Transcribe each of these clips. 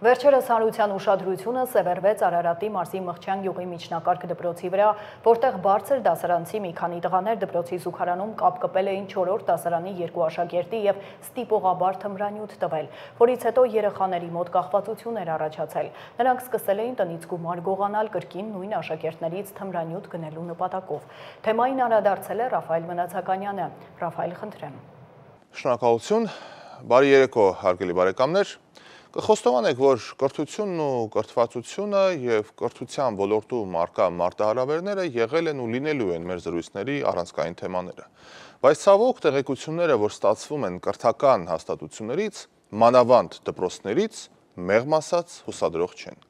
Վերջերս հանրության ուշադրությունը սևեռվեց Արարատի մարզի Մղջյան գյուղի միջնակարգ դպրոցի վրա, որտեղ բարձր դասարանցի մի քանի տղաներ դպրոցի զուգարանում կապ կպել էին 4-րդ դասարանի երկու աշակերտի եւ ստիպողաբար թմրանյութ տվել, որից հետո երեխաների մոտ կախվածություն էր առաջացել։ Նրանք սկսել էին տնից գումար գողանալ կրկին նույն աշակերտներից թմրանյութ գնելու նպատակով։ Թեմային անդրադարձել է Ռաֆայել Մնացականյանը։ Ռաֆայել, խնդրեմ։ Շնորհակալություն, բարի երեկո, հարգելի բարեկամներ։ Կխոստովանենք, որ կրթությունն ու կրթվածությունը և կրթության ոլորտում առկա մարտահրավերները եղել են ու լինելու են մեր զրույցների առանցքային թեմաները։ Բայց ցավոք տեղեկությունները, որ ստացվում են կրթական հաստատություններից, մանավանդ դպրոցներից, մեղմ ասած հուսադրող չեն։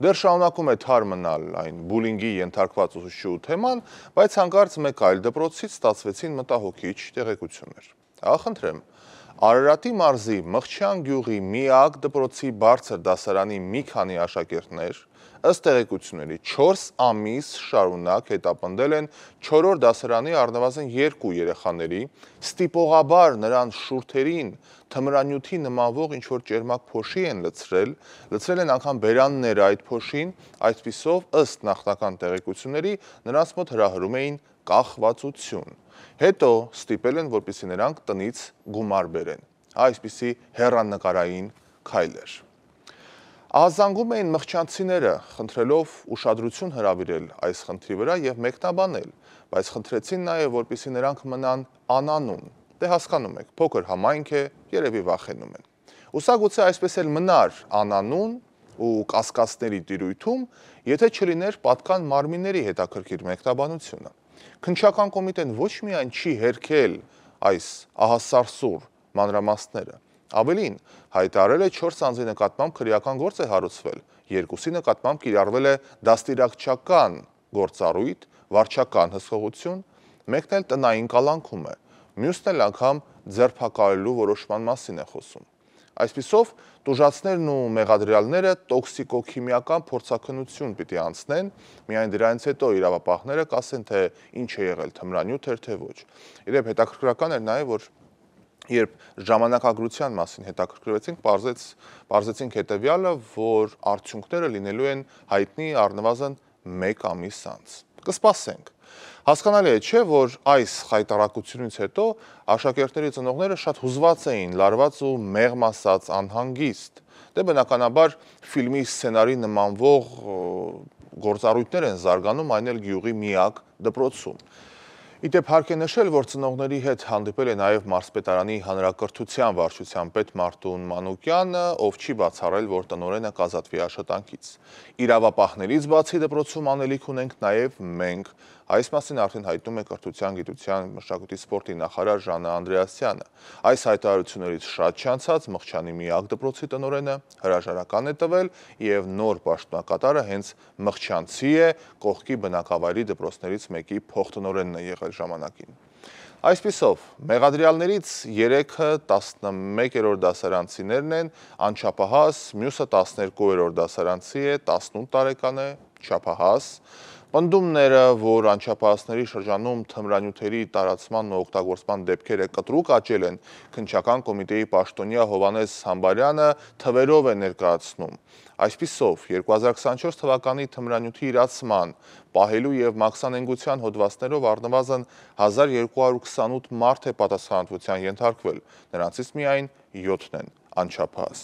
Դեռ շարունակում է թար մնալ այն բուլինգի ենթարկված ուսուցչու թեման, բայց հանկարծ մեկ այլ դպրոցից ստացվեցին մտահոգիչ տեղեկություններ։ Խնդրեմ, Արարատի մարզի Մղջյան գյուղի միակ դպրոցի բարձր դասարանի մի քանի աշակերտներ, ըստ տեղեկությունների 4 ամիս շարունակ հետապնդել են 4-րդ դասարանի առնվազն 2 երեխաների, ստիպողաբար նրանց շուրթերին թմրանյութի նմանվող ինչ-որ ճերմակ փոշի են լցրել են անգամ բերանները այդ փոշին, այսպիսով ըստ նախնական տեղեկությունների նրանց մոտ հրահրում էին կախվածություն։ Հետո ստիպել են, որպեսզի նրանք տնից գումար բերեն։ Այսպիսի հեռանկարային քայլեր։ Ահազանգում էին մղջանցիները, խնդրելով ուշադրություն հրավիրել այս խնդրի վրա եւ մեկնաբանել, բայց խնդրեցին նաեւ, որպեսզի նրանք մնան անանուն։ Դե հասկանում եք, փոքր համայնք է, երևի վախենում են։ Ուսագուցե այսպես էլ մնար անանուն ու կասկածների տիրույթում, եթե չլիներ պատկան մարմինների հետաքրքիր մեկնաբանությունը։ Քննչական կոմիտեն ոչ միայն չի հերքել այս ահասարսուռ մանրամասները, ավելին հայտարարել է 4 անձի նկատմամբ քրեական գործ է հարուցվել, 2-ի նկատմամբ կիրառվել է դաստիարակչական գործառույթ, վարչական հսկողություն, մեկն էլ տնային կալանքում է, մյուսն էլ անգամ ձերբակալելու որոշման մասին է խոսում։ Այսպիսով, տուժածներն ու մեղադրյալները տոքսիկոքիմիական փորձաքննություն պիտի անցնեն, միայն դրանից հետո իրավապահները կասեն, թե ինչ է եղել, թմրանյութ էր, թե ոչ։ Իրեւ հետաքրքրական էր նաեւ, որ երբ ժամանակագրության մասին հետաքրքրվեցինք, պարզեցինք հետեւյալը, որ արդյունքները լինելու են հայտնի առնվազն 1 ամիս անց։ Կսպասենք։ Հասկանալի է, չէ, որ այս խայտառակությունից հետո աշակերտների ծնողները շատ հուզված էին, լարված ու մեղմ ասած անհանգիստ։ Դե բնականաբար ֆիլմի սցենարի նմանվող գործառույթներ են զարգանում, այն էլ գյուղի միակ դպրոցում։ Իդեպ հարկ է նշել, որ ծնողների հետ հանդիպել է նաև մարզպետարանի հանրակրթության վարչության պետ Մարտուն Մանուկյանը, ով չի բացառել, որ տնօրենը կազատվի աշխատանքից։ Իրավապահներից բացի դպրոցում անելիք ունենք նաև մենք։ Այս մասին արդեն հայտնում է Կրթության, գիտության, մշակույթի, սպորտի նախարար Ժաննա Անդրեասյանը։ Այս հայտարարություններից շատ չանցած Մղջյանի միակ դպրոցի տնօրենը հրաժարական է տվել եւ նոր պաշտոնակատարը հենց մղջանցի է, կողքի բնակավայրի դպրոցներից մեկի փոխտնօրենն է եղել ժամանակին։ Այսպիսով, մեղադրյալներից 3-ը 11-րդ դասարանցիներն են, անչափահաս, մյուսը 12-րդ դասարանցի է, 18 տարեկան է, չափահաս։ Պնդումները, որ անչափահասների շրջանում թմրանյութերի տարածման ու օգտագործման դեպքերը կտրուկ աճել են, քննչական կոմիտեի պաշտոնյա Հովհաննես Համբարյանը թվերով է ներկայացնում։ Այսպիսով, 2024 թվականի թմրանյութի իրացման, պահելու եւ մաքսանենգության հոդվածներով առնվազն 1228 մարդ է պատասխանատվության ենթարկվել, նրանցից միայն 7-ն են անչափահաս։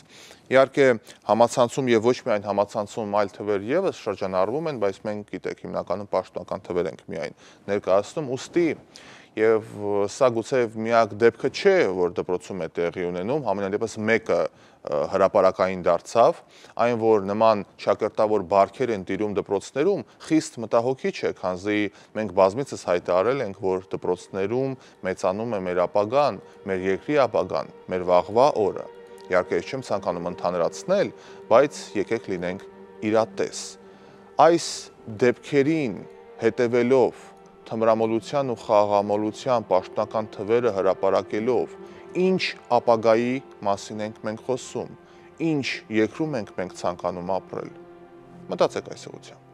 Իհարկե, համացանցում եւ ոչ միայն համացանցում այլ թվեր եւս շրջանառվում են, բայց մենք գիտեք, հիմնականում պաշտոնական թվեր ենք միայն ներկայացնում, ուստի եւ սա գուցե միակ դեպքը չէ, որ դպրոցում է տեղի ունենում, համենայնդեպս մեկը հրապարակային դարձավ, այն որ նման շակերտավոր բարքեր են տիրում դպրոցներում, խիստ մտահոգիչ է, քանզի մենք բազմիցս հայտարարել ենք, որ դպրոցներում մեծանում է մեր ապագան, մեր երկրի ապագան, մեր վաղվա օրը։ Իհարկե, չեմ ցանկանում ընդհանրացնել, բայց եկեք լինենք իրատես։ Այս դեպքերին հետևելով, թմրամոլության ու խաղաղամոլության պաշտոնական թվերը հրապարակելով, ինչ ապագայի մասին ենք մենք խոսում, ինչ երկրում ենք մենք ցանկանում ապրել։ Մտածեք այս ուղղությամբ։